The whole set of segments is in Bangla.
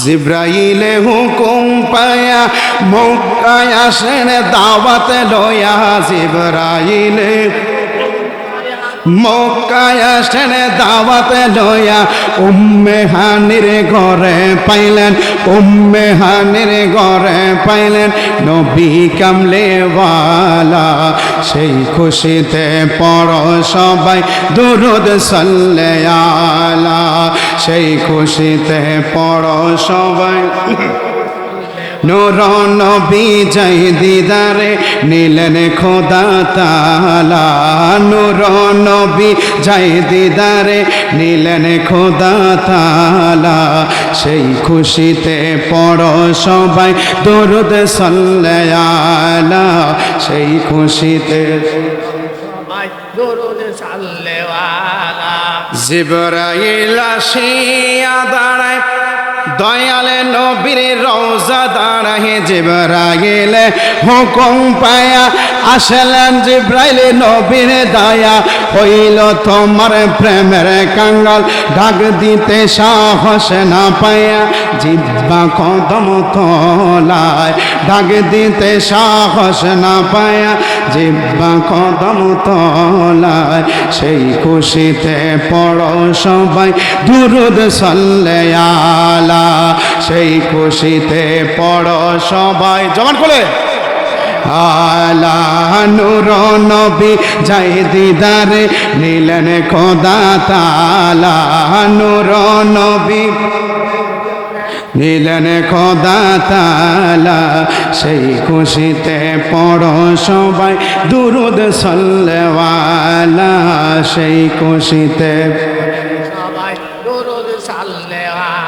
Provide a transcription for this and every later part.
জিব্রাইলে হুকুম পায়া মক্কায় আসেন দাওয়াত লয়া জিব্রাইলে মক্কায় আসেন দাওয়াত লয়া উম্মে হানির ঘরে পাইলেন উম্মে হানির ঘরে পাইলেন নবী কামলেওয়ালা সেই খুশিতে পড়ো সবাই দুরূদ সাল্লাল্লাহু আলা সেই খুশিতে পড়ো সবাই নূর নবী যাই দিদারে নিলেন খোদা তাআলা নূর নবী যাই দিদারে নিলেন খোদা তাআলা সেই খুশিতে পড়ো সবাই দরুদ সাল্লাল্লাহু আলা সেই খুশিতে সবাই দরুদ সাল্লাল্লাহু আলা জিবরাইল আসিয়া দাঁড়ায় দয়ালে নবীর রওজা দাঁড়ায় জিবরাইল হুকুম পায়া আসলেন জিবরাইল নবীর দয়া হইল তোমার প্রেমের কাঙ্গাল ডাক দিতে সাহস না পায়া জিব্বা কদম তলায় ডাক দিতে সাহস না পায়া জিব্বা কদম তলায় সেই খুশিতে পড়ো সবাই দুরূদ সাল্লাল্লাহু আলা সেই খুশিতে পড়ো সবাই জবান খুলে আলা নূর নবী যাই দিদারে নিলেন খোদা তাআলা নূর নবী নিলেন খোদা তাআলা সেই খুশিতে পড়ো সবাই দুরূদ সাল্লাল্লাহু আলা সেই খুশিতে সবাই দুরূদ সাল্লাল্লাহু আলা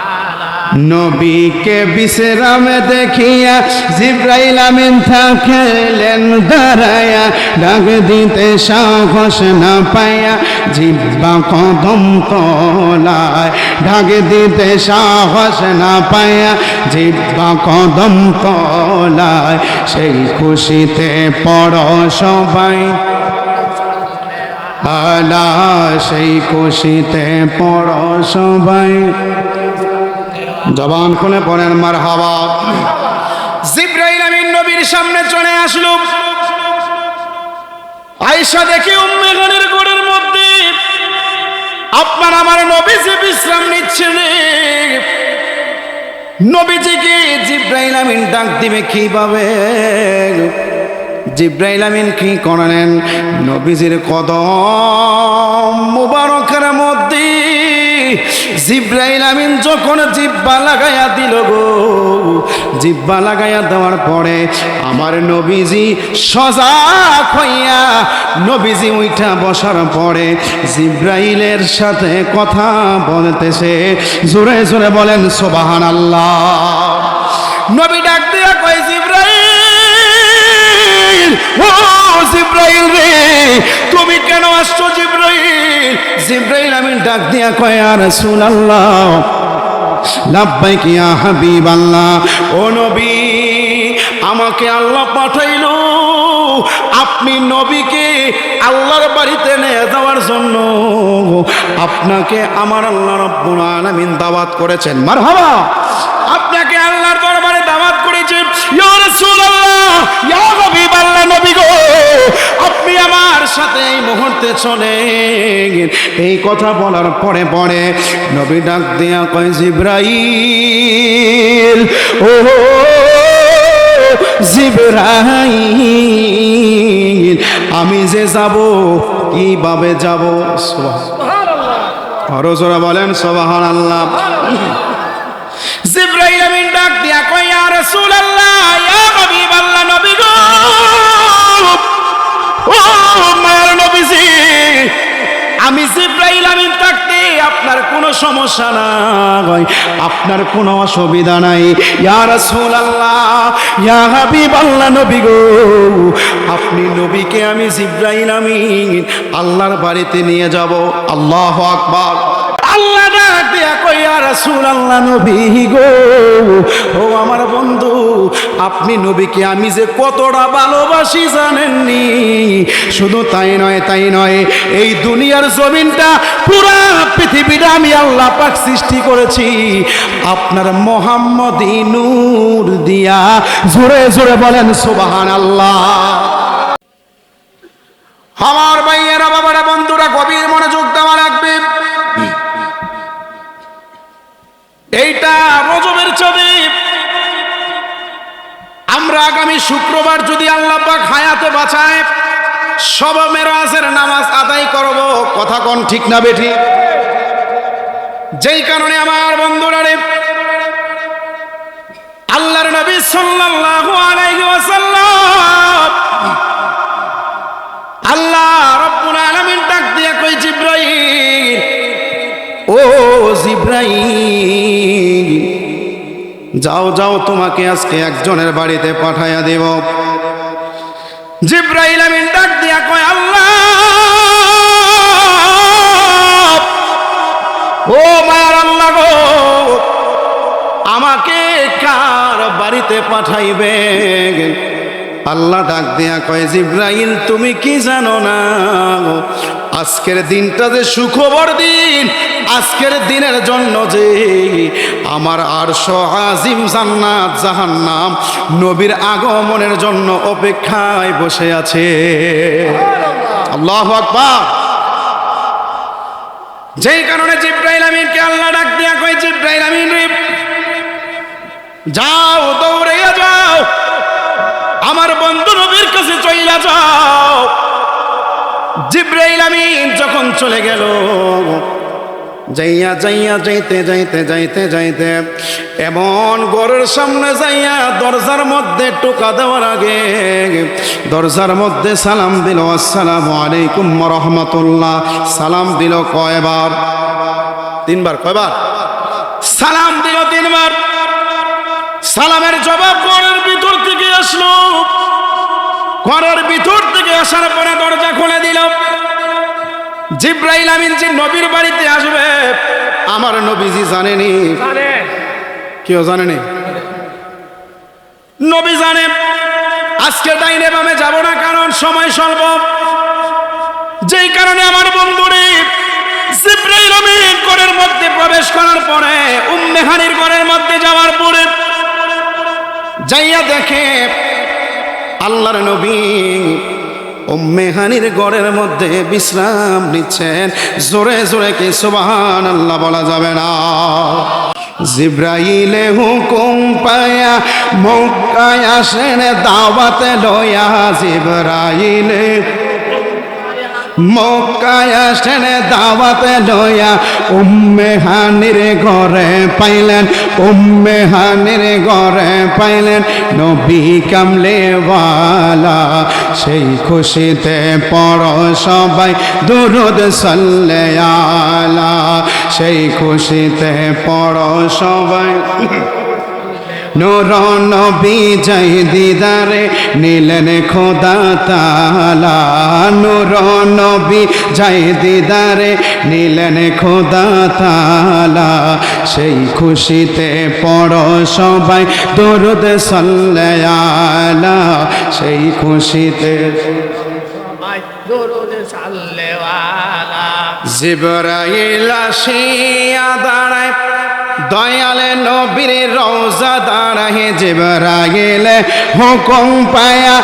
নবীকে বিশ্রাম দেখিয়া জিবরাইল আমিন থাকলেন দাঁড়ায়া ডাক দিতে সাহস না পায়া জিব্বা কদম তলায় ডাক দিতে সাহস না পায়া জিব্বা কদম তলায় সেই খুশিতে পড়ো সবাই আলা সেই খুশিতে পড়ো সবাই জবান খুলে পড়েন মারহাবা জিবরাইল আমিন নবীর সামনে চলে আসলো আয়েশা দেখে উম্মে হানির ঘরের মধ্যে আপনার আমার নবীজি বিশ্রাম নিচ্ছেন নবীজিকে জিবরাইল আমিন ডাক দিবে কিভাবে জিবরাইল আমিন কি করলেন নবীজির কদম মুবারকের মধ্যে জিবরাইল আমিন যখন জিব্বা লাগাইয়া দিল গো জিব্বা লাগাইয়া দেওয়ার পরে আমার নবীজি সজাগ হইয়া নবীজি উইঠা বসার পরে জিবরাইলের সাথে কথা বলতেছে জোরে জোরে বলেন সুবহানাল্লাহ নবী ডাক দিয়া কয় জিবরাইল ও জিবরাইল রে তুমি কেন আসছো জিবরাইল জিবরাইল আমিন ডাক দিয়া কয় ইয়া রাসূলুল্লাহ লাব্বাইক ইয়া হাবিবাল্লাহ ও নবী আমাকে আল্লাহ পাঠাইলো আপনি নবীকে আল্লাহর বাড়িতে নিয়ে যাওয়ার জন্য আপনাকে আমার আল্লাহ রাব্বুল আলামিন দাওয়াত করেছেন মারহাবা আপনাকে আল্লাহর দরবারে দাওয়াত করেছেন ইয়া রাসূলুল্লাহ ইয়া হাবিবাল্লাহ নবী গো আপনি আমার সাথে এই মুহূর্তে চলেন এই কথা বলার পরে পরে নবী ডাক দিয়া কয় জিবরাইল ও জিবরাইল আমি যে যাব কিভাবে যাব সুবহানাল্লাহ আরো জোরে বলেন সুবহানাল্লাহ জিবরাইল আমিন ডাক দিয়া কয় ইয়া রাসূলুল্লাহ ইয়া হাবিবাল্লাহ নবী গো ও মায়ের নবীজি আমি জিবরাইল আমিন থাকতে আপনার কোনো সমস্যা নাই আপনার কোনো অসুবিধা নাই ইয়া রাসূলুল্লাহ ইয়া হাবিবাল্লাহ নবী গো আপনি নবীকে আমি জিবরাইল আমিন আল্লাহর বাড়িতে নিয়ে যাব আল্লাহু আকবার আল্লাহ ডাক দিয়া কই ইয়া রাসূলুল্লাহ নবী গো ও আমার বন্ধু আপনি নবীকে আমি যে কতটা ভালোবাসি জানেননি। শুধু তাই নয়, এই দুনিয়ার জমিনটা পুরা পৃথিবীটা আমি আল্লাহ পাক সৃষ্টি করেছি আপনার মোহাম্মদী নূর দিয়া। জোরে জোরে বলেন সুবহানাল্লাহ। আমার ভাইয়েরা, বাবারা, বন্ধুরা, গভীর মনোযোগ দেওয়া লাগবে। এইটা রজবের ছবি। আমরা আগামী শুক্রবার যদি আল্লাহ পাক হায়াতে বাঁচায় শবে মেরাজের নামাজ আদায় করব। কথা কোন ঠিক না বেঠি? যেই কারণে আমার বন্ধুরা রে, আল্লাহর নবী সাল্লাল্লাহু আলাইহি ওয়াসাল্লাম, আল্লাহ রাব্বুল আলামিন ডাক দিয়া কই, জিবরাইল, ও জিবরাইল, যাও যাও, তোমাকে আজকে একজনের বাড়িতে পাঠাইয়া দেব। জিবরাইল আমিন ডাক দিয়া কয়, আল্লাহ, ও মায়ার আল্লাহ গো, আমাকে কার বাড়িতে পাঠাইবে? আল্লাহ ডাক দিয়া কয়, জিবরাইল, তুমি কি জানো না আজকের দিনটা যে সুখবর দিন, আজকের দিনের জন্য যে আমার আরশ আজিম, জান্নাত, জাহান্নাম নবীর আগমনের জন্য অপেক্ষায় বসে আছে। আল্লাহু আকবার। যেই কারণে জিবরাইল আমিনকে আল্লাহ ডাক দিয়া কয়, জিবরাইল আমিন রে, যাও, দৌড়ে যাও, আমার বন্ধু নবীর কাছে চইলা যাও। জিবরাইল আমিন যখন চলে গেল, যাইতে এমন ঘরের সামনে যাইয়া দরজার মধ্যে টোকা দেওয়ার আগে দরজার মধ্যে সালাম দিল, আসসালামু আলাইকুম ওয়া রাহমাতুল্লাহ। সালাম দিল কয়বার? তিনবার। কয়বার? সালাম দিল তিনবার। সালামের জবাব ঘরের ভিতর থেকে আসলো। ঘরের ভিতর থেকে আসার পরে দরজা খুলে দিল। জিবরাইল আমিন যে নবীর বাড়িতে আসবে আমার নবীজি জানেনি? কেউ জানেনি? নবী জানে। আজকে ডাইনে বামে যাব না, কারণ সময় স্বল্প। যেই কারণে আমার বন্ধুরে, জিবরাইল আমিন ঘরের মধ্যে প্রবেশ করার পরে, উম্মে হানির ঘরের মধ্যে যাওয়ার পরে যাইয়া দেখে আল্লাহর নবী উম্মে হানির ঘরের মধ্যে বিশ্রাম নিচ্ছেন। জোরে জোরে কি সুবহানাল্লাহ বলা যাবে না? জিবরাইলে হুকুম পায়া মক্কায় আসেন দাওয়াতে লয়া। জিবরাইলে মক্কায় আসেন দাওয়াতে লয়া। উম্মে হানির ঘরে পাইলেন, উম্মে হানির ঘরে পাইলেন নবী কামলেওয়ালা। সেই খুশিতে পড়ো সবাই দুরূদ সাল্লে আলা। সেই খুশিতে পড়ো সবাই। নূর নবী যাই দিদারে নিলেন খোদা তাআলা। নূর নবী যাই দিদারে নিলেন খোদা তাআলা। সেই খুশিতে পড়ো সবাই দুরূদ সাল্লে আলা। সেই খুশিতে সবাই দুরূদ সাল্লে আলা। জিবরাইল আসিয়া দাঁড়ায় দয়ালে নবীর রওজা দাঁড়ায়। জিবরাইল হুকুম পায়া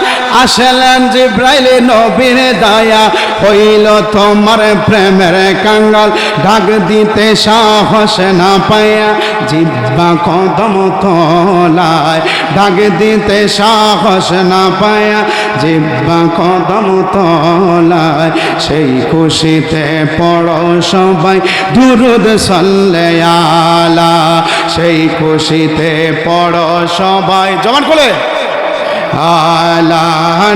আসলেন, জিবরাইল নবীর দয়া হইল তোমার প্রেমের কাঙ্গাল। ডাক দিতে সাহস না পায়া জিব্বা কদম তলায়। ডাক দিতে সাহস না পায়া জিব্বা কদম তলায়। সেই খুশিতে পড়ো সবাই দুরূদ সাল্লে আলা। সেই খুশিতে পড়ো সবাই জবান খুলে আলা।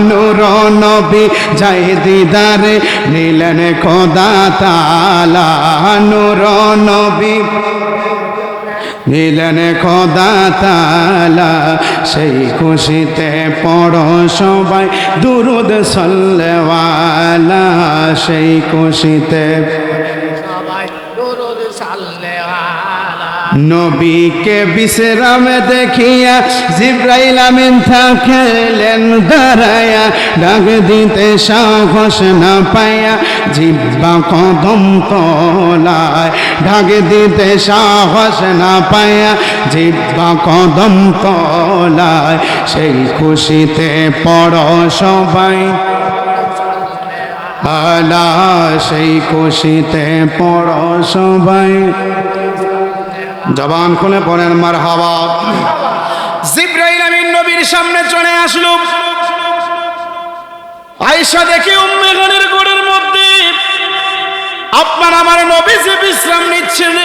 নূর নবী যাই দিদারে নিলেন খোদা তাআলা। নূর নবী নিলেন খোদা তাআলা। সেই খুশিতে পড়ো সবাই দুরূদ সাল্লে আলা। সেই খুশিতে সবাই দুরূদ সাল্লে আলা। নবীকে বিশ্রামে দেখিয়া জিব্রাইল আমিন থাকলেন দাঁড়ায়া, ডাক দিতে সাহস না পায়া জিব্বা কদম তলায়, ডাক দিতে সাহস না পায়া জিব্বা কদম তলায়। সেই খুশিতে পড়ো সবাই আলা, সেই খুশিতে পড়ো সবাই। জবান খুলে পড়েন মারহাবা। জিব্রাইল আমিন নবীর সামনে চলে আসলো। আয়েশা দেখে উম্মে গানের ঘরের মধ্যে আপনার আমার নবীজি বিশ্রাম নিচ্ছেন।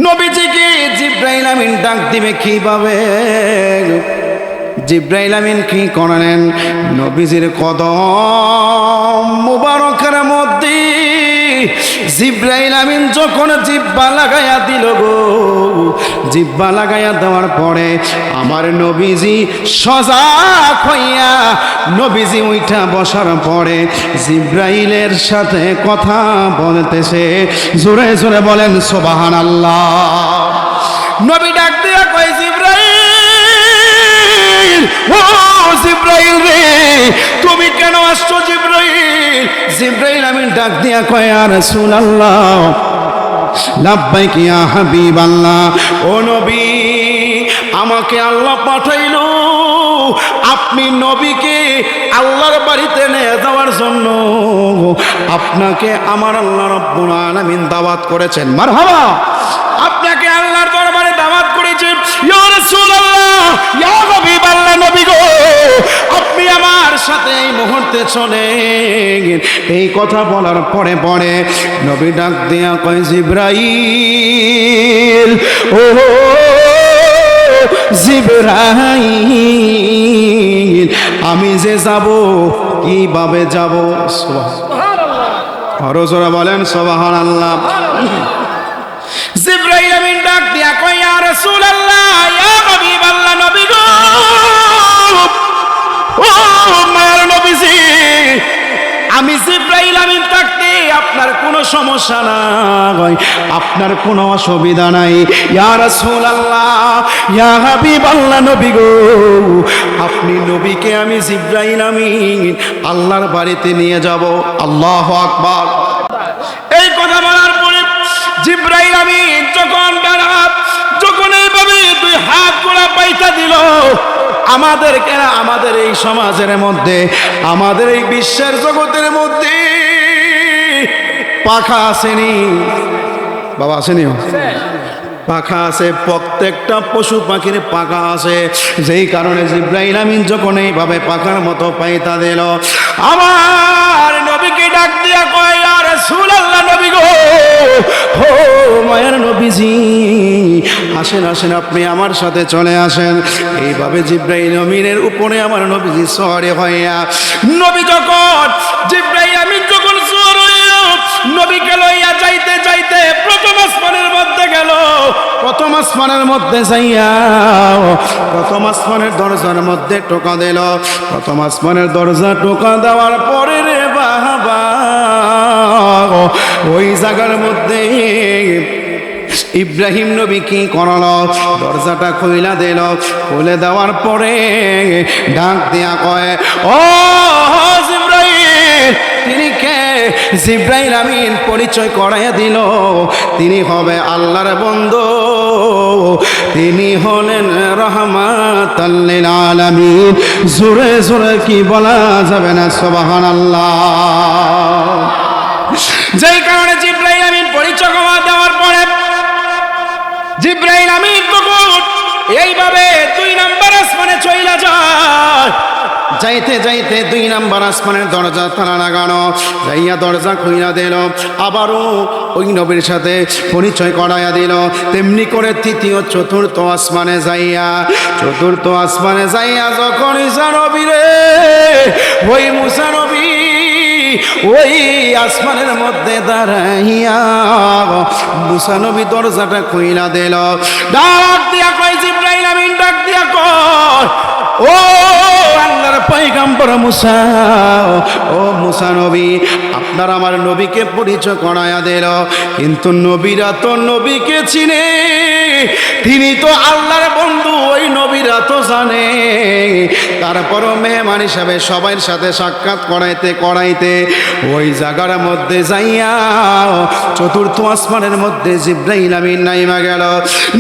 নবীজিকে জিব্রাইল আমিন ডাক দিবে কিভাবে? জিব্রাইল আমিন কি করলেন? নবীজির কদম মুবারকের মধ্যে জিব্রাইল আমিন যখন জিব্বা লাগাইয়া দিল গো, জিব্বা লাগাইয়া দেওয়ার পরে আমার নবীজি সজাগ হইয়া নবীজি উইঠা বসার পরে জিব্রাইলের সাথে কথা বলতেছে। জোরে জোরে বলেন সুবহানাল্লাহ। নবী ডাক দিয়া কয় জিব্রাইল, ও জিব্রাইল রে তুমি কেন আসছো জিব্রাইল? জিব্রাইল আমিন ডাক দিয়া কয় ইয়া রাসূলুল্লাহ, লাব্বাইক ইয়া হাবিবাল্লাহ। ও নবী, আমাকে আল্লাহ পাঠাইলো আপনি নবীকে আল্লাহর বাড়িতে নিয়ে যাওয়ার জন্য। আপনাকে আমার আল্লাহ রাব্বুল আলামিন দাওয়াত করেছেন। মারহাবা। আপনাকে আল্লাহর দরবারে দাওয়াত করেছেন। ইয়া রাসূলুল্লাহ, ইয়া হাবিবাল্লাহ, নবী গো আপনি আমার সাথে এই মুহূর্তে চলেন। এই কথা বলার পরে পরে নবী ডাক দিয়া কয় জিব্রাইল, ও জিব্রাইল আমি যে যাব কিভাবে যাব? সুবহানাল্লাহ। আরো জোরে বলেন সুবহানাল্লাহ। জিব্রাইল আমিন ডাক দিয়া কয় ইয়া রাসূলুল্লাহ, ইয়া হাবিবাল্লাহ, নবী গো ও মায়ের নবীজি, আমি জিব্রাইল আমিন থাকতে আপনার কোনো সমস্যা নাই, আপনার কোনো অসুবিধা নাই। ইয়া রাসূলুল্লাহ, ইয়া হাবিবাল্লাহ, নবী গো আপনি নবীকে আমি জিব্রাইল আমিন আল্লাহর বাড়িতে নিয়ে যাব। আল্লাহু আকবার। এই কথা বলার পরে জিব্রাইল আমিন যখন এইভাবে দুই হাত গোলা পাইতা দিল, আমাদের এই সমাজের মধ্যে, আমাদের এই বিশ্বের জগতের মধ্যে পাখা আসেনি বাবা, আসেনি? পাখা আছে, প্রত্যেকটা পশু পাখির পাখা আছে। যেই কারণে জিব্রাইল আমিন যখন এইভাবে পাখার মতো পাইতা দিল, আমার নবীকে ডাক দিয়া কয় ইয়া রাসূলুল্লাহ, নবী গো ও মায়ের নবীজি আসেন আসেন, আপনি আমার সাথে চলে আসেন। এইভাবে জিব্রাইল আমিনের উপরে আমার নবীজি সওয়ার হইয়া, নবী যখন জিব্রাইল আমিন যখন সওয়ার হইয়া নবীকে লইয়া যাইতে যাইতে প্রথম আসমানের মধ্যে গেল। প্রথম আসমানের মধ্যে যাইয়া প্রথম আসমানের দরজার মধ্যে টোকা দিল। প্রথম আসমানের দরজা টোকা দেওয়ার পরে রে বাবা, ওই জায়গার মধ্যে ইব্রাহিম নবী কি করল? দরজাটা খুইলা দিল। খুলে দেওয়ার পরে ডাক দিয়া কয় ও জিব্রাইল, তিনি কে? জিব্রাইল আমিন পরিচয় করাইয়া দিল, তিনি হবে আল্লাহর বন্ধু, তিনি হলেন রাহমাতাল লিল আলামিন। জোরে জোরে কি বলা যাবে না সুবহানাল্লাহ। যেই কারণে জিব্রাইল আমিন পরিচয় দেওয়ার পরে জিব্রাইল আমিন তখন এইভাবে 2 নাম্বার আসমানে চইলা যায়। যাইতে যাইতে 2 নাম্বার আসমানের দরজা তালা লাগানো, যাইয়া দরজা খুইলা দিল। আবারও ওই নবীর সাথে পরিচয় করাইয়া দিল। তেমনি করে তৃতীয় চতুর্থ আসমানে যাইয়া যখন ঈসা নবী রে, ওই মুসা নবী ওই আসমানের মধ্যে দাঁড়াইয়া মুসা নবী দরজাটা খুইলা দিল। ডাক দিয়া কয় জিব্রাইল আমিন, ডাক দিয়া কয় ও আল্লাহর পয়গম্বর মুসা, ও মুসা নবী, আপনার আমার নবীকে পরিচয় করায়া দিল, কিন্তু নবীরা তো নবীকে চিনে, তিনি তো আল্লাহর বন্ধু, ওই নবীরা তো জানে। তারপরও মেহমান হিসাবে সবার সাথে সাক্ষাৎ করাইতে ওই জায়গার মধ্যে যাইয়া চতুর্থ আসমানের মধ্যে জিব্রাইল আমিন নাইমা গেল।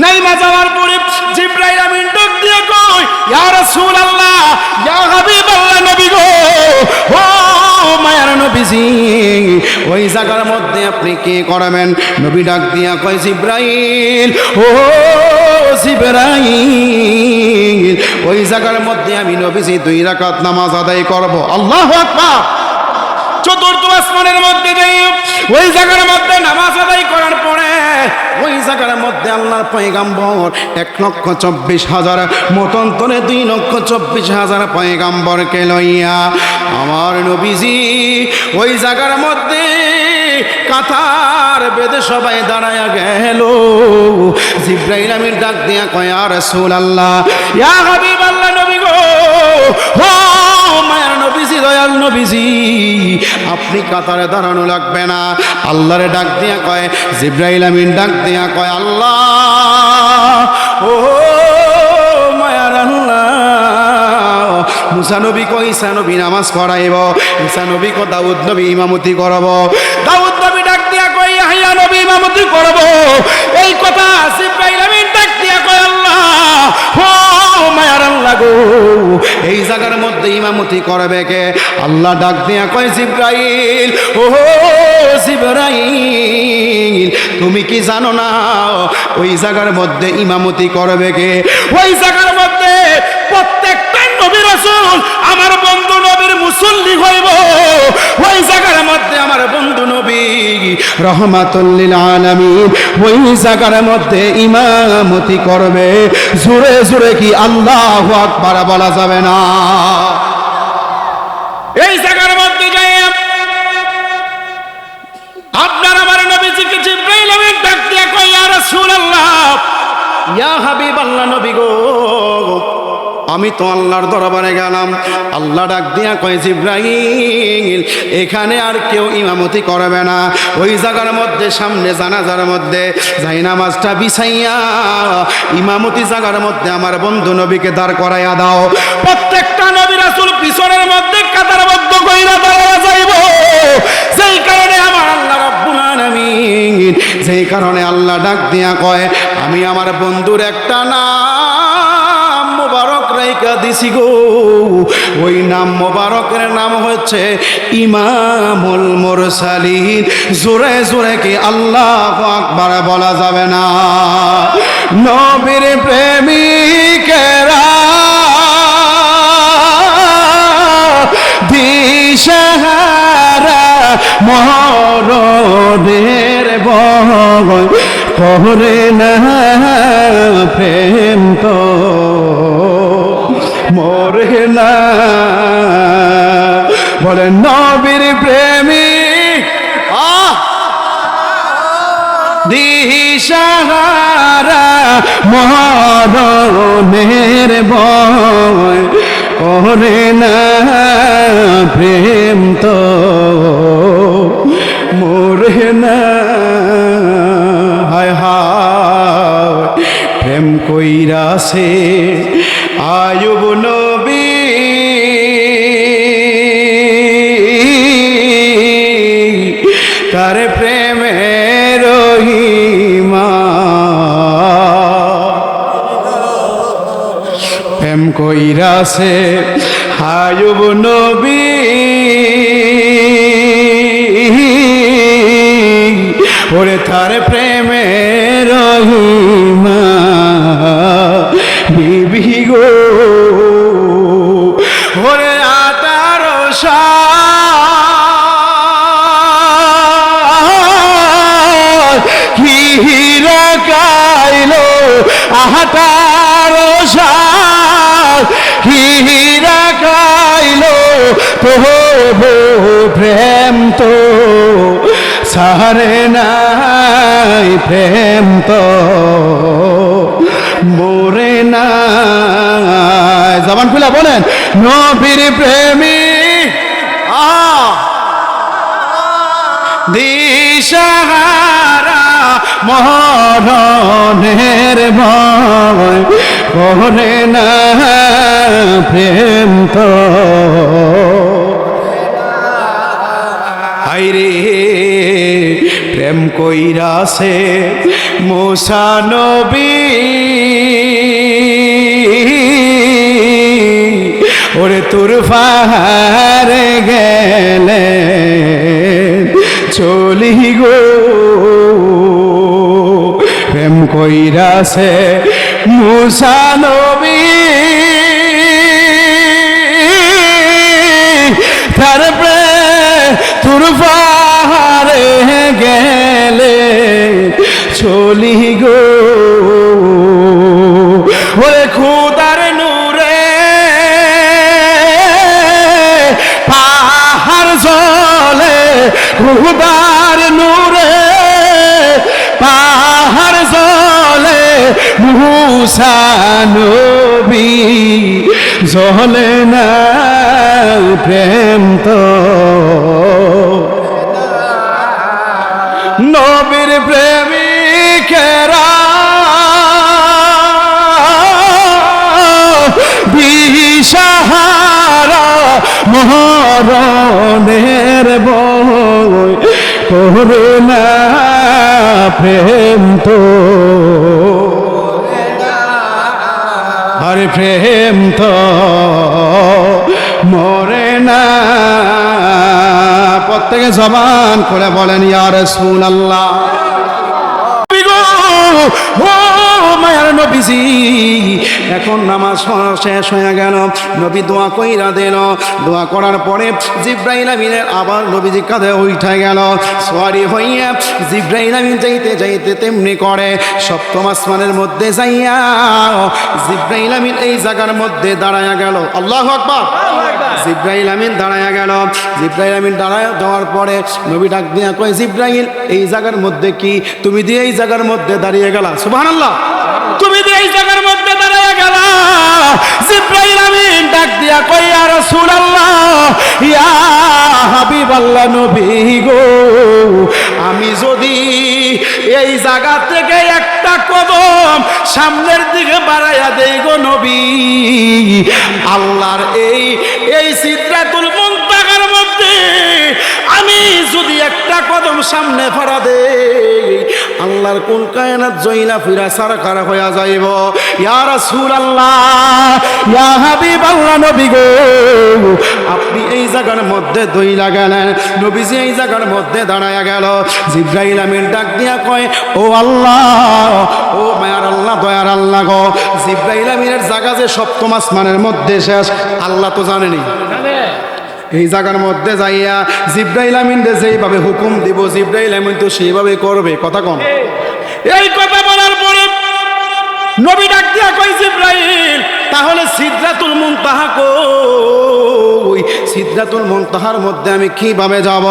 নাইমা যাওয়ার পরে জিব্রাইল আমিন ডাক দিয়ে কই, ইয়া রাসূলুল্লাহ, ইয়া হাবিবাল্লাহ, নবী গো, ও মায়ার নবীজি, ওই জায়গার মধ্যে আপনি কি করবেন? নবী ডাক দিয়া কয়, জিব্রাইল, ও জিব্রাইল, ওই জায়গার মধ্যে আমি নবীজি 2 রাকাত নামাজ আদায় করব। আল্লাহু আকবার। চতুর্থ আসমানের মধ্যে যাই, ওই জায়গার মধ্যে নামাজ আদায় করার পরে ওই জায়গার মধ্যে আল্লাহর পয়গম্বর 1,24,000 মতন্তরে 2,24,000 পয়গম্বরকে লইয়া আমার নবীজি ওই জায়গার মধ্যে কাতার বেঁধে সবাই দাঁড়ায়া গেল। জিব্রাইল আমিন ডাক দিয়া কয়, ইয়া রাসূলুল্লাহ, ইয়া হাবিবাল্লাহ, নবী গো, ও মায়ার নবীজি, দয়াল নবীজি, আপনি কাতারে দাঁড়ানো লাগবে না। আল্লাহরে ডাক দিয়া কয়, জিব্রাইল আমিন ডাক দিয়া কয়, আল্লাহ, ও মায়ার আল্লাহ, মুসা নবী কয় ঈসা নবী নামাজ পড়াইব, ঈসা নবী কয় দাউদ নবী ইমামতি করব, দাউদ নবী ডাক দিয়া কয় ইয়াহইয়া নবী ইমামতি করব। এই কথা জিব্রাইল আমিন ডাক দিয়া কয়, আল্লাহ, ও মায়ার আল্লাহ গো, এই জায়গার মধ্যে ইমামতি করবে কে? আল্লাহ ডাক দিয়া কয়, জিব্রাইল, ও জিব্রাইল, তুমি কি জানো না ওই জায়গার মধ্যে ইমামতি করবে কে? ওই জায়গার মধ্যে প্রত্যেকটা নবী রাসূল আমার বন্ধু নবীর মুসল্লি হইব। ওই জায়গার মধ্যে আমার বন্ধু নবী রহমাতুল লিল আলামিন ওই জায়গার মধ্যে ইমামতি করবে। জোরে জোরে কি আল্লাহু আকবার বলা যাবে না? এই জায়গার মধ্যে যাই আপনার আমার নবীজিকে জিব্রাইল আমিন ডাক দিয়া কয়, ইয়া রাসূলুল্লাহ, ইয়া হাবিবাল্লাহ, নবী গো, আমি তো আল্লাহর দরবারে গেলাম। আল্লাহ ডাক দিয়া কয়, জিব্রাইল, এখানে আর কেউ ইমামতি করবে না। ওই জায়গার মধ্যে সামনে জানাজার মধ্যে যাই নামাজটা বিছাইয়া ইমামতি জায়গার মধ্যে আমার বন্ধু নবীকে দাঁড় করাইয়া দাও। প্রত্যেকটা নবী রাসূল পিছনের মধ্যে কাতারবদ্ধ কইরা দাঁড়ায়া যাইব। যেই কারণে আমার আল্লাহ রাব্বুল আলামিন, যেই কারণে আল্লাহ ডাক দিয়া কয়, আমি আমার বন্ধুর একটা নাম মোবারক রাইকা দিছি গো। ওই নাম মোবারকের নাম হচ্ছে ইমামুল মুরসালিন। জোরে জোরে কি আল্লাহু আকবার বলা যাবে না? নবীর প্রেমিকেরা দিশাহারা মরণের ভয় করে না প্রেম তো মরে না। বলে নবীর প্রেমিক দিশাহারা মরণের ভয় করে না প্রেম তো মরে না। হায় হায় প্রেম কইরাছে আয়ুব নবী, তার প্রেমের রহিমা। প্রেম কইরাছে আয়ুব নবী, ওরে তার প্রেমের রহিমা। বিবি গো ওরে 18 সাল হীরা কাইলো, 18 সাল হীরা কাইলো, তো প্রেম তো সারে নাই, প্রেম তো মরে নাই। জবান জবান খুলে বলেন নবীর প্রেমিক দিশাহারা মরণের ভয় করে না প্রেম তো হায়রে প্রেম কইরাছে মুসা নবী ওরে তোর পাহাড়ে গেলে চলি গো প্রেম কইরাছে মুসা নবী তার তোর পাহাড়ে গেলে চলি গো ওরে খুদার নূরে পাহাড় জলে খুদার নূরে পাহাড় জলে মুসা নবী জলে না প্রেম তো নবীর প্রেমিকেরা দিশাহারা মরণের ভয় করে না প্রেম তো আরে প্রেম তো মরে না প্রত্যেকে জবান করে বলেন ইয়া রাসূলুল্লাহ ও মায়ার নবীজি এখন নামাজ শেষ হয়ে গেল নবী দোয়া কইরা দিল দোয়া করার পরে জিবরাইল আমিনের আবার নবীজি কাঁধে উঠে গেল সওয়ারি হইয়া জিবরাইল আমিন যাইতে যাইতে তেমনি করে সপ্তম আসমানের মধ্যে যাইয়া জিবরাইল আমিন এই জায়গার মধ্যে দাঁড়ায়া গেল আল্লাহু আকবার জিবরাইল আমিন দাঁড়ায়া গেল জিবরাইল আমিন দাঁড়ায় যাওয়ার পরে নবী ডাক দিয়া কয় জিবরাইল এই জায়গার মধ্যে কি তুমি দিয়ে এই জায়গার মধ্যে দাঁড়িয়ে গেলা সুবহানাল্লাহ তুমি দিয়ে এই জায়গার মধ্যে দাঁড়িয়ে গেলা জিবরাইল আমিন ডাক দিয়া কয় ইয়া রাসূলুল্লাহ ইয়া হাবিবাল্লাহ নবী গো আমি যদি এই জায়গা থেকে একটা কদম সামনের দিকে বাড়াইয়া দেই গো নবী আল্লাহর এই সিদরাতুল মুনতাহার মধ্যে আমি যদি একটা কদম সামনে ফাড়া দেই আল্লাহর কোন কায়নাত জইলা ফিরা সারকার হইয়া যাইব ইয়া রাসূলুল্লাহ ইয়া হাবিবাল্লাহ নবী গো আপনি এই জায়গার মধ্যে দইলা গেলেন নবীজি এই জায়গার মধ্যে দাঁড়ায়া গেল জিবরাইল আমিন ডাক দিয়া কয় ও আল্লাহ ও মায়ার আল্লাহ দয়ার আল্লাহ গো জিবরাইল আমিনের জায়গা যে সপ্তম আসমানের মধ্যে শেষ আল্লাহ তো জানেনি এই জায়গার মধ্যে যাইয়া জিবরাইল আমিন যেইভাবে হুকুম দিব জিবরাইল আমিন তো সেইভাবে করবে কথা কম এই কথা বলার পরে নবী ডাক দিয়া কই জিবরাইল তাহলে সিদরাতুল মুনতাহা কই সিদরাতুল মুনতাহার মধ্যে আমি কিভাবে যাব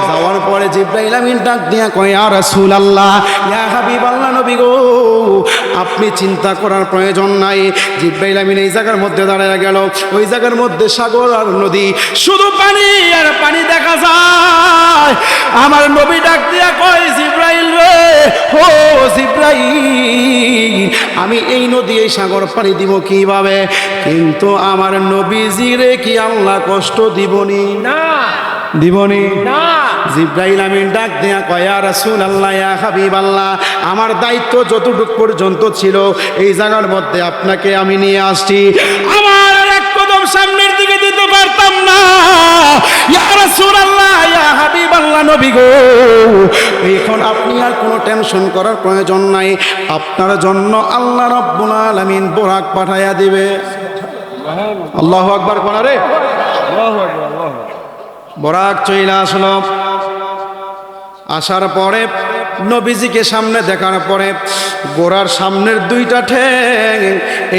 যাওয়ার পরে জিবরাইল আমিন ডাক দিয়া কয় ইয়া রাসূলুল্লাহ ইয়া হাবিবাল্লাহ নবী গো আপনি চিন্তা করার প্রয়োজন নাই জিবরাইল আমিন এই জায়গার মধ্যে দাঁড়ায়া গেল ওই জায়গার মধ্যে সাগর আর নদী শুধু পানি আর পানি দেখা যায় আমার নবী ডাক দিয়া কয় জিবরাইল রে ও জিবরাইল আমি এই নদী এই সাগর পানি দিব কিভাবে কিন্তু আমার নবীজিরে কি আল্লাহ কষ্ট দিবনি না দিবনি না জিবরাইল আমিন ডাক দেয়া কয় ইয়া রাসূলুল্লাহ ইয়া হাবিবাল্লাহ আমার দায়িত্ব যতটুকু পর্যন্ত ছিল এই জায়গার মধ্যে আপনাকে আমি নিয়ে আসছি আমার এক কদম সামনের দিকে দিতে পারতাম না ইয়া রাসূলুল্লাহ ইয়া হাবিবাল্লাহ নবী গো এখন আপনি আর কোনো টেনশন করার প্রয়োজন নাই আপনার জন্য আল্লাহ রাব্বুল আলামিন বোরাক পাঠায়া দিবে আল্লাহু আকবার কোন রে আল্লাহু আকবার আল্লাহু বোরাক চইলা আসলো আসার পরে নবীজিকে সামনে দেখার পরে গোরার সামনের দুইটা ঠ্যাং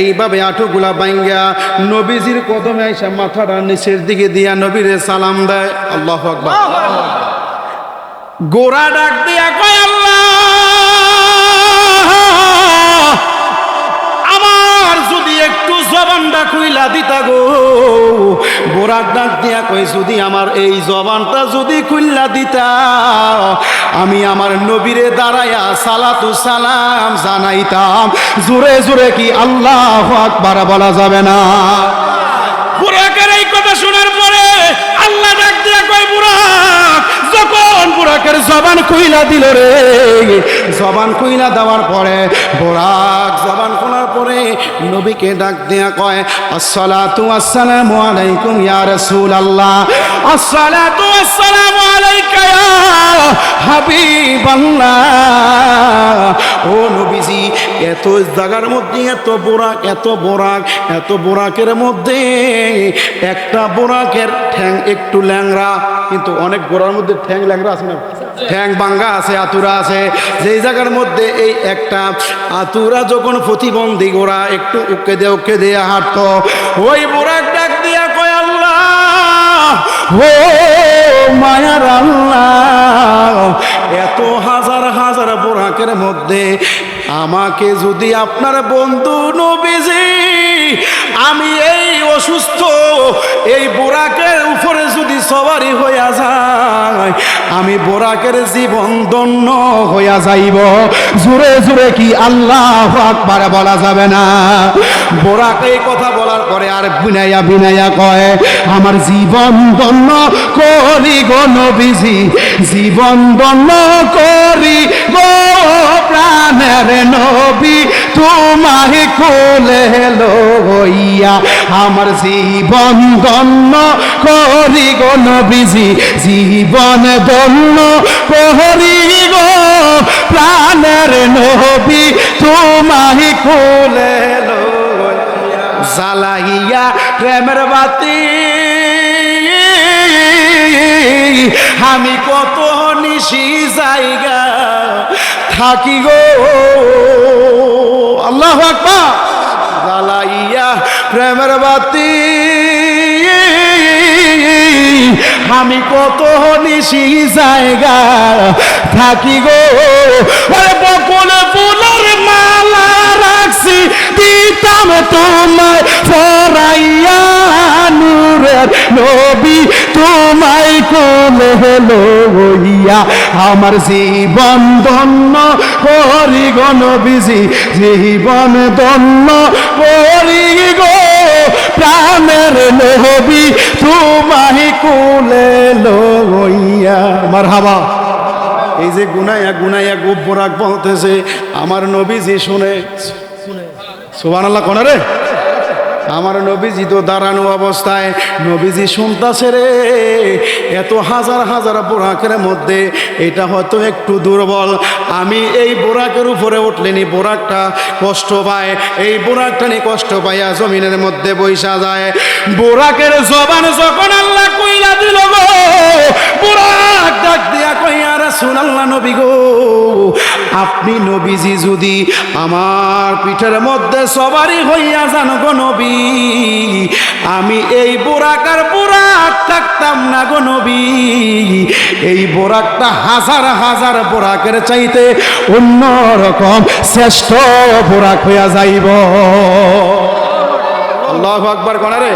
এইভাবে আঁটুগুলা বাইঙ্গা নবীজির কদমে আইসা মাথাটা নিচের দিকে দিয়া নবীরে সালাম দেয় আল্লাহু আকবার গোরা ডাক দিয়া কয় আল্লাহ আমার যদি একটু জবানটা খুইলা দিতে দিতা গো। বোরাক ডাক দিয়া কই যদি আমার এই জবানটা যদি খুললা দিতা, আমি আমার নবীরে দাঁড়াইয়া সালাতু সালাম জানাইতাম। জোরে জোরে কি আল্লাহু আকবার বলা যাবে না? বুরাকের এই কথা শোনার পরে আল্লাহ ডাক দিয়া কয় বুরাক, যখন বুরাকের জবান কইলা দিল রে, জবান কইলা দেওয়ার পরে বুরাক জবান খোলার পরে নবীকে ডাক দিয়া কয় আসসালাতু আসসালামু আলাইকুম ইয়া রাসূলুল্লাহ, আসসালাতু আসসালামু আলাইকা ইয়া হাবিবাল্লাহ। ও নবীজি, এত জায়গার মধ্যে এত বোরাক, এত বোরাক, এত বোরাকের মধ্যে একটা বোরাকের ঠ্যাং একটু ল্যাংরা, কিন্তু অনেক গোড়ার মধ্যে ঠ্যাং ল্যাংরা আছে না, ঠ্যাং ভাঙ্গা আছে, আতুরা আছে। যেই জায়গার মধ্যে এই একটা আতুরা যখন প্রতিবন্ধী গোড়া একটু উকে দিয়ে হাঁটতো, ওই বোরাক ডাক দিয়া কয় আল্লাহ, ও মায়ার আল্লাহ, এত হাজার হাজার বোরাকের মধ্যে আমাকে যদি আপনার বন্ধু নবীজি, আমি এই অসুস্থ এই বোরাকের উপরে যদি সবারই হইয়া যায়, আমি বোরাকের জীবন ধন্য হইয়া যাইব। জোরে জোরে কি আল্লাহু আকবার বলা যাবে না? বোরাক এই কথা বলার পরে আর বিনাইয়া বিনাইয়া কয় আমার জীবন ধন্য করি গো নবীজি, জীবন ধন্য করি গো প্রাণের নবী, তোমায় কোলে লইয়া আমার জীবন ধন্য করি গো নবীজি, জীবন ধন্য করি গো প্রাণের নবী, তোমায় কোলে লইয়া জ্বালাইয়া প্রেমের বাতি আমি কত নিশি জায়গা থাকি গো। আল্লাহু আকবার। জ্বালাইয়া প্রেমের বাতি আমি কত নিশি জায়গা থাকি গো। বকুল ফুলের মালা রাখছি দিতাম তোমায় ফরাইয়া, নূরের নবী তোমায় কোলে লইয়া আমার জীবন ধন্য করি গো নবীজি, জীবন ধন্য করি গো প্রাণের নবী, তোমায় কোলে লইয়া। মারহাবা। এই যে গুনাইয়া গুনাইয়া গোবরাক বলতেছে আমার নবীজি শুনে, সুবহানাল্লাহ কোন রে? আমার নবীজি তো দাঁড়ানো অবস্থায় নবীজি শুনতাছে রে, এত হাজার হাজার বোরাকের মধ্যে এটা হয়তো একটু দুর্বল, আমি এই বোরাকের উপরে উঠলেনি বোরাকটা কষ্ট পায়, এই বোরাকটা নিয়ে কষ্ট পাইয়া জমিনের মধ্যে বৈশা যায়। বোরাকের জবান যখন আল্লাহ কইলা দিল গো, বোরাক ডাক দিয়া কইয়া রাসূলুল্লাহ নবী গো, আপনি নবীজি যদি আমার পিঠের মধ্যে সবারই হইয়া যান গো নবী, আমি এই বোরাকার বোরাক থাকতাম না গো নবী, এই বোরাকটা হাজার হাজার বোরাকের চাইতে অন্য রকম শ্রেষ্ঠ বোরাক হইয়া যাইব। আল্লাহু আকবার কোনারে।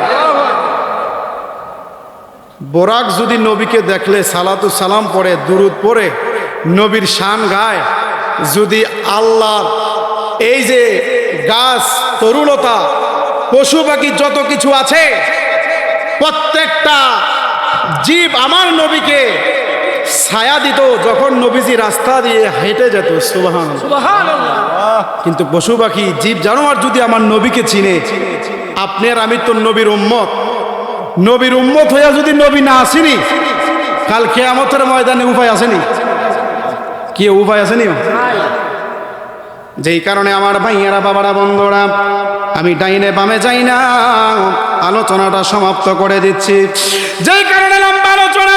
বোরাক যদি নবীকে দেখলে সালাতু সালাম পড়ে, দুরুদ পড়ে, নবীর শান গায়, যদি আল্লাহ এই যে গাছ তরুলতা পশু পাখি যত কিছু আছে প্রত্যেকটা জীব আমার নবীকে ছায়া দিত যখন নবীজি রাস্তা দিয়ে হেঁটে যেত। সুবহানাল্লাহ। কিন্তু পশু পাখি জীব জানোয়ার যদি আমার নবীকে চিনে, আপনি আর আমি তো নবীর উম্মত, নবীর উম্মত হইয়া যদি নবী না আসেনি, কাল কিয়ামতের ময়দানে উপায় আসেনি? কি উপায় আসেনি? যেই কারণে আমার ভাইয়েরা বাবারা বন্ধুরা, আমি ডাইনে বামে যাই না, আলোচনাটা সমাপ্ত করে দিচ্ছি। যেই কারণে লম্বা আলোচনা,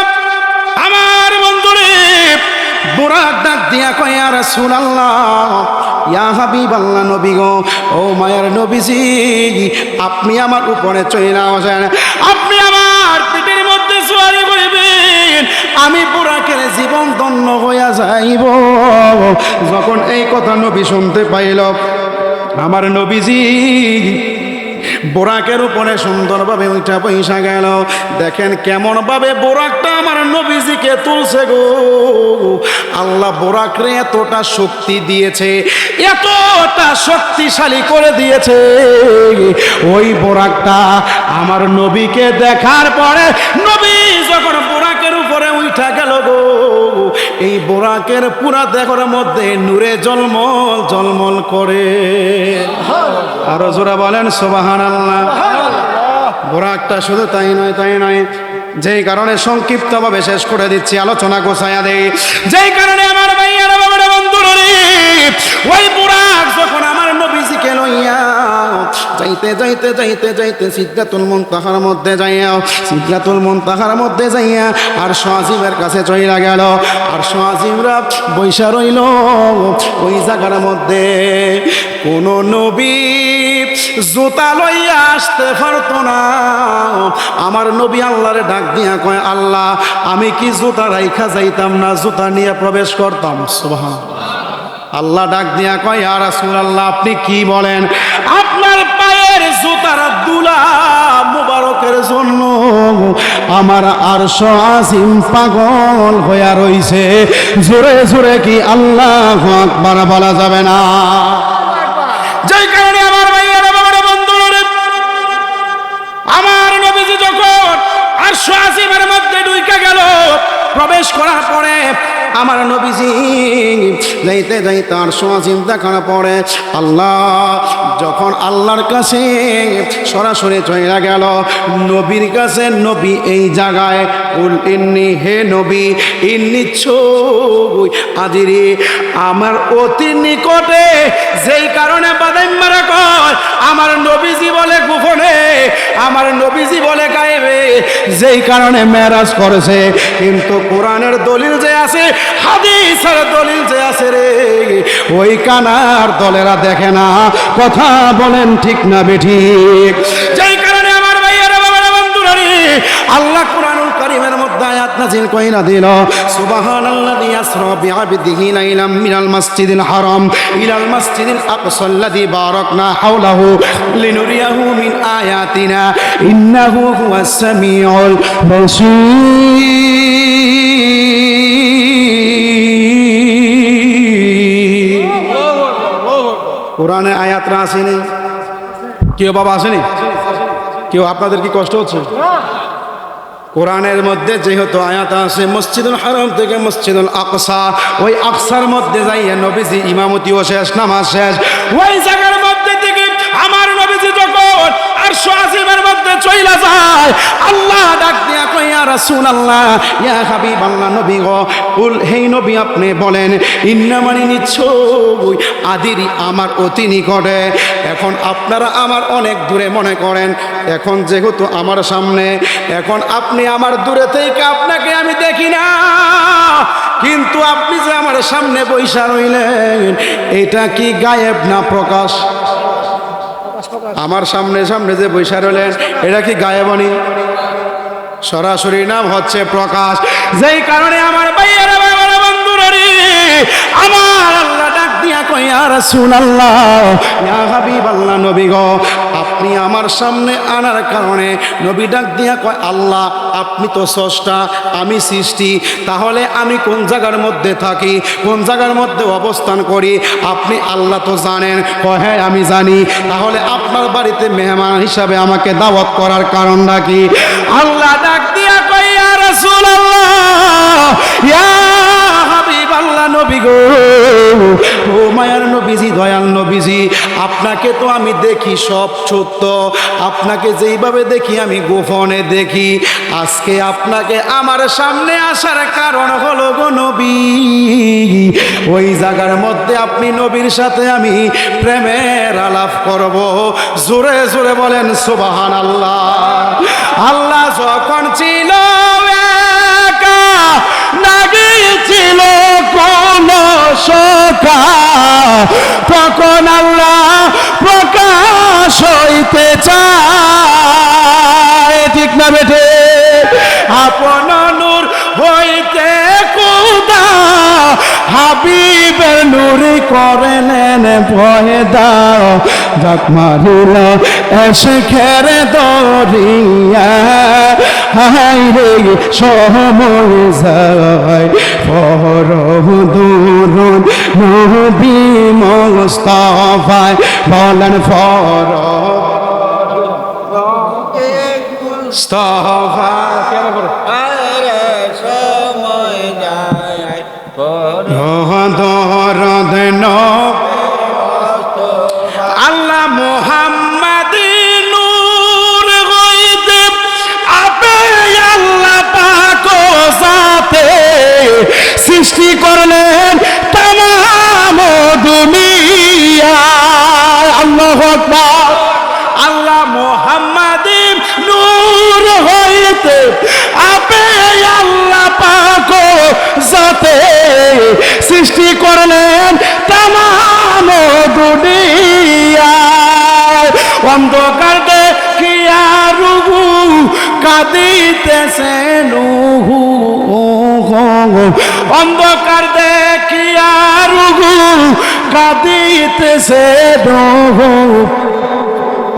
আমার বন্ধুরে বুরাক ডাক দিয়া কয় ইয়া রাসূলুল্লাহ, ইয়া হাবিবাল্লাহ নবী গো, ও মায়ার নবীজি, আপনি আমার উপরে চইলা আসেন, আপনি আমার পিঠের মধ্যে সওয়ারি করিবেন, আমি বুরাকের জীবন ধন্য হইয়া যাইব। যখন এই কথা নবী শুনতে পাইল, আমার নবীজি বোরাকের উপরে সুন্দরভাবে উঠা পয়সা গেল। দেখেন কেমন ভাবে বোরাকটা আমার নবীজিকে তুলছে গো। আল্লাহ বোরাকরে এতটা শক্তি দিয়েছে, এতটা শক্তিশালী করে দিয়েছে, ওই বোরাকটা আমার নবীকে দেখার পরে নবী যখন বোরাকের উপরে উঠা গেল গো, এই বোরাকের পুরা দেহের মধ্যে নূরে ঝলমল ঝলমল করে। আরো জোরা বলেন সুবহানাল্লাহ। বোরাকটা শুধু তাই নয়, যেই কারণে সংক্ষিপ্তভাবে শেষ করে দিচ্ছি, আলোচনা গোছায়া দেই। যেই কারণে আমার ভাইয়ারা বাবারা বন্ধুরা রে, ওই বোরাক যখন আমার নবীজিকে লইয়া যাইতে সিদরাতুল মুনতাহার মধ্যে যাইয়া আর আজিমের কাছে চইলা গেল। আর আজিমরা বৈশা রইল ওই জায়গার মধ্যে। কোন নবী জুতা লইয়া আসতে পারতো না। আমার নবী আল্লাহরে ডাক দিয়া কয়, আল্লাহ আমি কি জুতা রাইখা যাইতাম না, জুতা নিয়ে প্রবেশ করতাম। সুবহানাল্লাহ। আল্লাহ ডাক দিয়া কয়, ইয়া রাসূলুল্লাহ আপনি কি বলেন? আপনার পায়ের জুতার দুলা মুবারকের জন্য আমার আরশ আজিম পাগল হইয়া রইছে। জোরে জোরে কি আল্লাহু আকবার বলা যাবে না? যেই কারণে আমার ভাইয়েরা বাবারা বন্ধুরা, আমার নবীজি যখন আরশ আজিমের মধ্যে ঢুকে গেল, প্রবেশ করার পরে আমার নবীজি যাইতে আরশ আজিম দেখার পরে আল্লাহ যখন আল্লাহর কাছে সরাসরি চলে গেল নবীর কাছে, নবী এই জায়গায় ইন্নি, হে নবী ইন্নি ছুই আজিরি, আমার অতি নিকটে। যেই কারণে বাদাইম্মারা কয় আমার নবীজি বলে গোপনে, আমার নবীজি বলে গায়েবে, যেই কারণে মেরাজ করেছে। কিন্তু কোরআনের দলিল যে আছে, হাদিসের দলিল যে আছে রে, ওই কানার দলেরা দেখে না। কথা বলেন ঠিক না বেঠিক? যেই কারণে আমার ভাইয়েরা বাবারা বন্ধুরা রে, আল্লাহ কোরআনুল কারীমের মধ্যে আয়াত নাযিল কইরা দিল, সুবহানাল্লাযী আসরা বিআবদিহি লাইলাম মিনাল মাসজিদিল হারাম ইলাল মাসজিদিল আকসাল্লাযী বারাকনা হাওলাহু লিনুরিয়াহু মিন আয়াতিনা ইন্নাহু হুয়াস সামিউল বাসীর। কোরআনে আয়াতরা আসেনি? কেউ বাবা আসেনি? কেউ আপনাদের কি কষ্ট হচ্ছে? কোরআনের মধ্যে যেহেতু আয়াত আছে মসজিদুল হারাম থেকে মসজিদুল আকসা, ওই আকসার মধ্যে যাইয়া নবীজি ইমামতিও শেষ, নামাজ শেষ, ওই জায়গার মধ্যে থেকে আমার নবীজি যখন আরশ আজিমের মধ্যে চইলা যায়, আল্লাহ ডাক দিয়া কয়, ইয়া রাসূলুল্লাহ, ইয়া হাবিবাল্লাহ, নবী গো, কুল হে নবী আপনি বলেন, ইন্নামানি নিশ্চয় আদিরি আমার অতি নিকটে। এখন আপনারা আমার অনেক দূরে মনে করেন, এখন যেহেতু আমার সামনে, এখন আপনি আমার দূরে থেকে আপনাকে আমি দেখি না, কিন্তু আপনি যে আমার সামনে বৈশা রইলেন, এটা কি গায়েব না প্রকাশ? আমার সামনে সামনে যে বৈশা রইলেন, এটা কি গায়েবানি? সরাসরি নাম হচ্ছে প্রকাশ। যেই কারণে আমার ভাইয়েরা বাবারা বন্ধুরা রে, আমার আল্লাহ ডাক দিয়া কয়, ইয়া রাসূলুল্লাহ, ইয়া হাবিবাল্লাহ, নবী গো, আপনি আমার সামনে আনার কারণে, নবী ডাক দিয়া কয়, আল্লাহ আপনি তো স্রষ্টা, আমি সৃষ্টি, তাহলে আমি কোন জায়গার মধ্যে থাকি, কোন জায়গার মধ্যে অবস্থান করি আপনি আল্লাহ তো জানেন। কয় হ্যাঁ আমি জানি। তাহলে আপনার বাড়িতে মেহমান হিসাবে আমাকে দাওয়াত করার কারণটা কি? আল্লাহ ডাক দিয়া কয়, ইয়া রাসূলুল্লাহ, ইয়া হাবিবাল্লাহ, নবী গো, ও মায়ার নবীজি, দয়াল নবীজি, আপনাকে তো আমি দেখি সব সত্য, আপনাকে যেইভাবে দেখি আমি গোপনে দেখি। আজকে আপনাকে আমার সামনে আসার কারণ হলো গো নবী, ওই জায়গার মধ্যে আপনি নবীর সাথে আমি প্রেমের আলাপ করব। জোরে জোরে বলেন সুবহানাল্লাহ। আল্লাহ যখন ছিল একা, নাগি ছিল কোন সখা, তখন আল্লাহ প্রকাশ হইতে চায়, ঠিক না বেঠে? আপন নূর হইতে খোদা হাবিবের নূর করে নেন পয়দা ডাক মারিল এসে খেরে দরিয়া হাই রে সময় যায় পর দুরুদ নবী মুস্তাফায় বলেন ফর মুস্তাফা সময় যায় দরদ আল্লাহ মুহাম্মদ নূর হইতে আপে আল্লাহ পাক জাতে সৃষ্টি করলেন तमाम দুনিয়া আল্লাহু আকবার আল্লাহ মুহাম্মদ নূর হইতে আপে আল্লাহ পাক জাতে সৃষ্টি করলেন तमाम দুনিয়া অন্ধকার দেখিয়া রুহু কাঁদিতেছে নুহু অন্ধকার দেখিয়া রুহু কাঁদিতেছে নুহু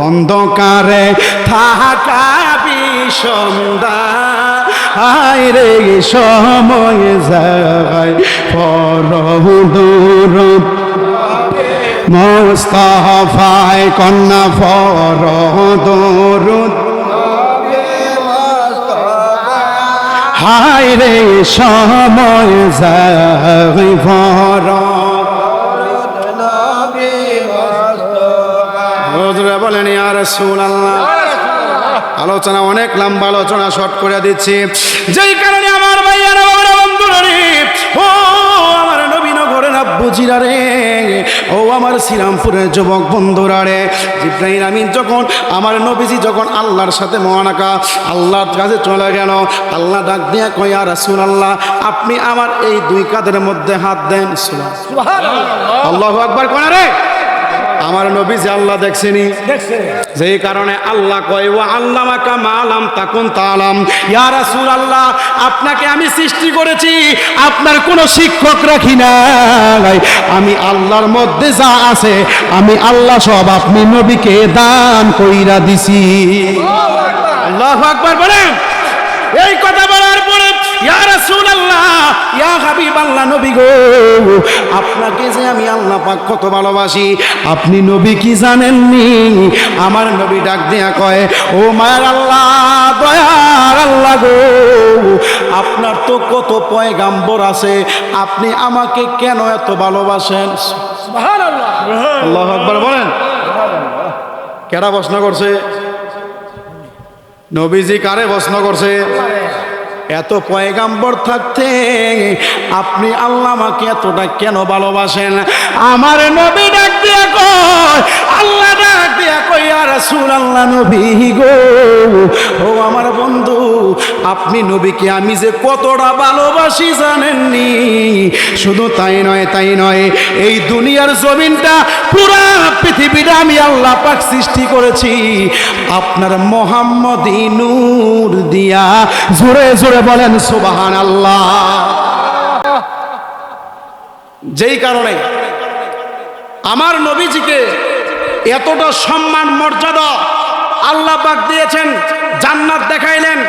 অন্ধকারে থাকা বিষমদা হায় রে সময় যায় পরদুর মুস্তাফায় কন্যা ফরদুরুদ হায় রে সময় যায় বলেন ইয়া রাসূলুল্লাহ আলোচনা অনেক লম্বা আলোচনা শর্ট করে দিচ্ছি যেই কারণে আমার ভাইয়ারা বাবারা বন্ধুরা রে ও আমার নবীনগরের আব্বুজিরা রে ও আমার শ্রীরামপুরের যুবক বন্ধুরা রে জিবরাইল আমিন যখন আমার নবীজি যখন আল্লাহর সাথে মহানাকা আল্লাহর কাছে চলে গেল আল্লাহ ডাক দিয়া কয় ইয়া রাসূলুল্লাহ আপনি আমার এই দুই কাঁধের মধ্যে হাত দেন সুবহানাল্লাহ আল্লাহু আকবার কোন রে আমার নবী যে আল্লাহ দেখছেনি যেই কারণে আল্লাহ কয় ওয়া আল্লামাকা মা লাম তাকুন তাআলাম ইয়া রাসূলুল্লাহ আপনাকে আমি সৃষ্টি করেছি আপনার কোনো শিক্ষক রাখি নাই আমি আল্লাহর মধ্যে যা আছে আমি আল্লাহ সব আপনি নবীকে দান কইরা দিছি আল্লাহু আকবার বলেন এই কথা বলার পরে ইয়া রাসূলুল্লাহ ইয়া হাবিবাল্লাহ নবী গো আপনাকে যে আমি আল্লাহ পাক কত ভালোবাসি আপনি নবী কি জানেননি আমার নবী ডাক দিয়া কয় ও মায়ার আল্লাহ দয়ার আল্লাহ গো আপনার তো কত পয়গাম্বর আছে আপনি আমাকে কেন এত ভালোবাসেন সুবহানাল্লাহ আল্লাহু আকবার বলেন কেডা প্রশ্ন করছে নবীজি কারে প্রশ্ন করছে এত পয়গাম্বর থাকতে আপনি আল্লাহ আমাকে এতটা কেন ভালোবাসেন আমার নবী ডাক দিয়া কয় আল্লাহ ডাক দিয়া কয় ইয়া রাসূলুল্লাহ নবী গো ও আমার বন্ধু আপনি নবীকে আমি যে কতটা ভালোবাসি জানেননি শুধু তাই নয় এই দুনিয়ার জমিনটা পুরা পৃথিবীটা আমি আল্লাহ পাক সৃষ্টি করেছি আপনার মুহাম্মদী নূর দিয়া জোরে জোরে বলেন সুবহানাল্লাহ যেই কারণে আমার নবীজিকে এতটা সম্মান মর্যাদা আল্লাহ পাক দিয়েছেন জান্নাত দেখাইলেন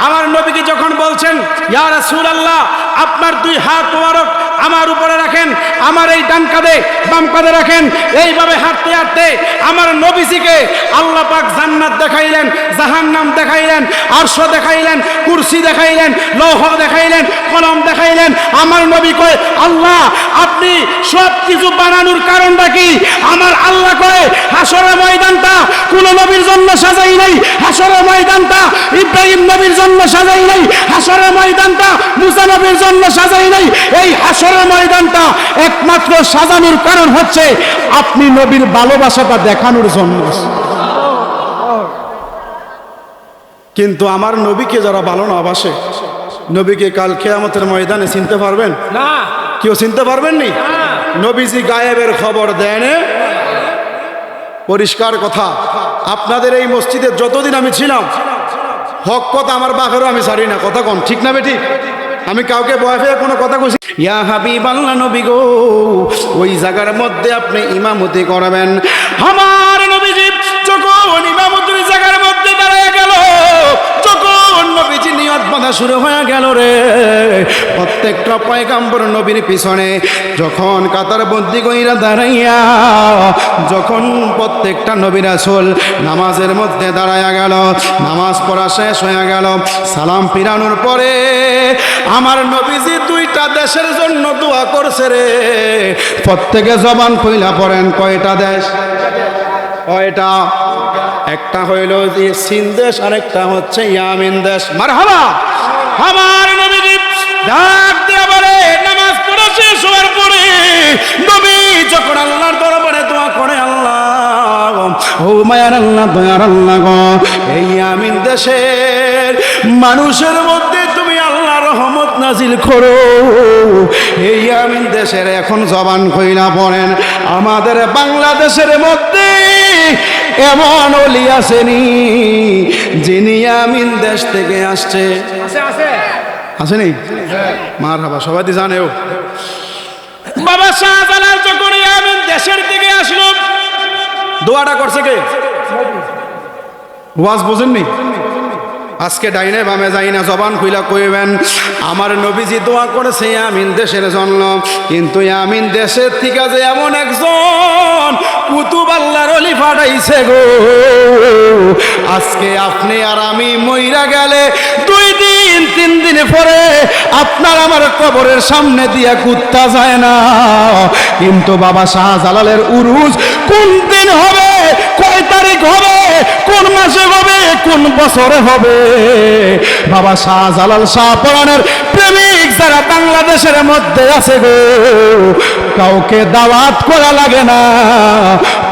আমার নবীকে যখন বলছেন ইয়া রাসূলুল্লাহ আপনার দুই হাত মোবারক আমার উপরে রাখেন আমার এই ডান কাঁধে বাম কাঁধে রাখেন এইভাবে হাঁটতে হাঁটতে আমার নবীজিকে আল্লাহ পাক জান্নাত দেখাইলেন জাহান্নাম দেখাইলেন আরশ দেখাইলেন কুরসি দেখাইলেন লৌহ দেখাইলেন কলম দেখাইলেন আমার নবী কয় আল্লাহ আপনি সব কিছু বানানোর কারণটা কি আমার আল্লাহ কয় হাসরের ময়দানটা কোন নবীর জন্য সাজাই নাই হাসরের ময়দানটা ইব্রাহিম নবীর জন্য সাজাই নাই হাসরের ময়দানটা মুসা নবীর জন্য সাজাই নাই এই হাসরের ময়দানটা একমাত্র সাজানোর কারণ হচ্ছে আপনি নবীর ভালোবাসাটা দেখানোর জন্য কিন্তু আমার নবীকে যারা ভালো না বাসে নবীকে কাল কিয়ামতের ময়দানে চিনতে পারবেন না কেউ চিনতে পারবেন নি নবীজি গায়েবের খবর দেন পরিষ্কার কথা আপনাদের এই মসজিদে যতদিন আমি ছিলাম হক কথা আমার বাঘেরও আমি ছাড়ি না কথা কোন ঠিক না বেঠিক আমি কাউকে বয়ফে কোনো কথা কইছি ইয়া হাবিবাল্লাহ নবী গো, ওই জায়গার মধ্যে আপনি ইমামতি করবেন। আমার নবীজি যখন ইমামতির জায়গার মধ্যে দাঁড়ায় গেল, যখন নবীজি নিয়ত বাঁধা শুরু হয়ে গেল রে, প্রত্যেকটা পয়গাম্বর নবীর পিছনে যখন কাতারবন্দি কইরা দাঁড়াইয়া, যখন প্রত্যেকটা নবী রাসূল নামাজের মধ্যে দাঁড়ায়া গেল, নামাজ পড়া শেষ হয়ে গেল, সালাম ফিরানোর পরে আমার নবীজি দুইটা দেশের জন্য দোয়া করছে রে। প্রত্যেকে জবান কইলা পড়েন, কয়টা দেশ? কয়টা? একটা হইল যে চীন দেশ, আরেকটা হচ্ছে ইয়ামিন দেশ। মারহাবা। আমার নবীজি ডাক দিয়া বলে, নামাজ পড়া শেষ হওয়ার পরে নবী যখন আল্লাহর দরবারে দোয়া করে, আল্লাহ ও মায়ার আল্লাহ, দয়ার আল্লাহ গো, এই ইয়ামিন দেশের মানুষের মধ্যে তুমি আল্লাহ রহমত নাজিল করো। এই ইয়ামিন দেশের এখন জবান কইলা পড়েন, আমাদের বাংলাদেশের মধ্যে এমন ওলি আসেনি যিনি ইয়ামিন দেশ থেকে আসছে? আসেনি? মারহাবা, সবাই তো জানেও। বাবা শাহজালাল যখন ইয়ামিন দেশের থেকে আসলো, দোয়াটা করছে কে? ওয়াজ বোঝেননি? আজকে ডাইনে বামে যাই না, জবান খুইলা কইবেন, আমার নবীজি দোয়া করেছে ইয়ামিন দেশের জন্য, কিন্তু ইয়ামিন দেশের থেকে যে এমন একজন কুতুব আল্লাহর ওলি পাঠাইছে গো, আজকে আপনি আর আমি মইরা গেলে 2 দিন 3 দিন পরে আপনার আমার কবরের সামনে দিয়া কুত্তা যায় না, কিন্তু বাবা শাহজালালের উরুজ কোন দিন হবে, কয় তারিখ হবে, কোন মাসে হবে, কোন বছরে হবে, বাবা শাহজালাল শাহপরানের প্রেমিক যারা বাংলাদেশের মধ্যে আছে গো, কাউকে দাওয়াত করা লাগে না,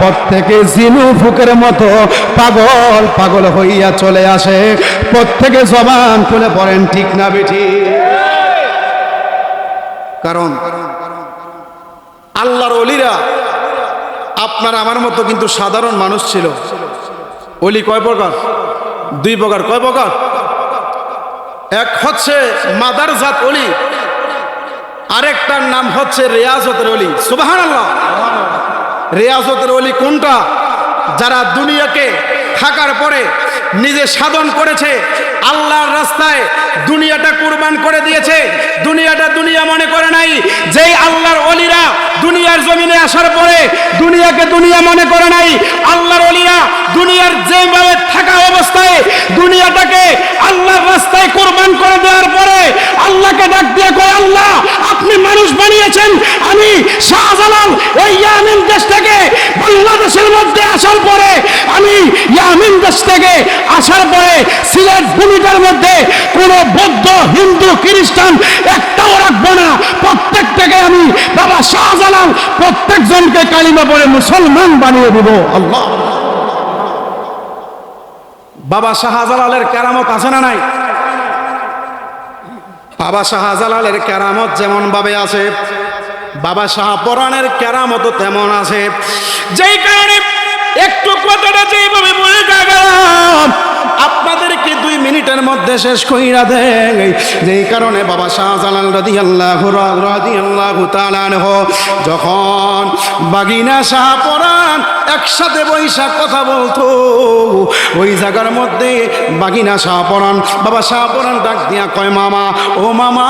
প্রত্যেকে জিনু ফুকের মতো পাগল পাগল হইয়া চলে আসে। প্রত্যেকে জবান খুলে পড়েন, ঠিক না বেঠি? কারণ আল্লাহর ওলিরা আপনার আমার মতো কিন্তু সাধারণ মানুষ ছিল। ওলি কয় প্রকার? 2 প্রকার। কয় প্রকার? এক হচ্ছে মাদারজাত ওলি, আরেকটার নাম হচ্ছে রিয়াজতের ওলি। সুবহানাল্লাহ। রিয়াজতের ওলি কোনটা? যারা দুনিয়াকে থাকার পরে নিজে সাধন করেছে, আল্লাহর রাস্তায় দুনিয়াটা কুরবান করে দিয়েছে, দুনিয়াটা দুনিয়া মনে করে নাই। যেই আল্লাহর ওলিরা দুনিয়ার জমিনে আসার পরে দুনিয়াকে দুনিয়া মনে করে নাই, আল্লাহর ওলিরা দুনিয়ার যেভাবে থাকা অবস্থায় দুনিয়াটাকে আল্লাহর রাস্তায় কুরবান করে দেওয়ার পরে আল্লাহকে ডাক দিয়ে কয়, আল্লাহ আপনি মানুষ বানিয়েছেন, আমি শাহজালাল এই ইয়ামিন দেশ থেকে বাংলাদেশের মধ্যে আসার পরে, আমি ইয়ামিন দেশ থেকে আসার পরে সিলেট ভূমিটার মধ্যে কোনো বৌদ্ধ, হিন্দু, খ্রিস্টান একটাও রাখবো না, প্রত্যেকটাকে আমি বাবা শাহজালাল প্রত্যেকজনকে কালিমা পড়ে মুসলমান বানিয়ে দিব। আল্লাহ। বাবা শাহজালালের কেরামত আছে না নাই? বাবা শাহজালালের কেরামত যেমন ভাবে আছে, বাবা শাহপরানের কেরামত তেমন আছে। যেই কারণে একটু কথাটা যেভাবে বলে গেলাম আপনাদেরকে 2 মিনিটের মধ্যে শেষ কইরা দেয়। যেই কারণে বাবা শাহজালাল রাদিয়াল্লাহু তাআলা আনহু যখন বাগিনা শাহপরান একসাথে বৈশা কথা বলতো, ওই জায়গার মধ্যে বাগিনা শাহপরান বাবা শাহপরান ডাক দিয়া কয়, মামা ও মামা,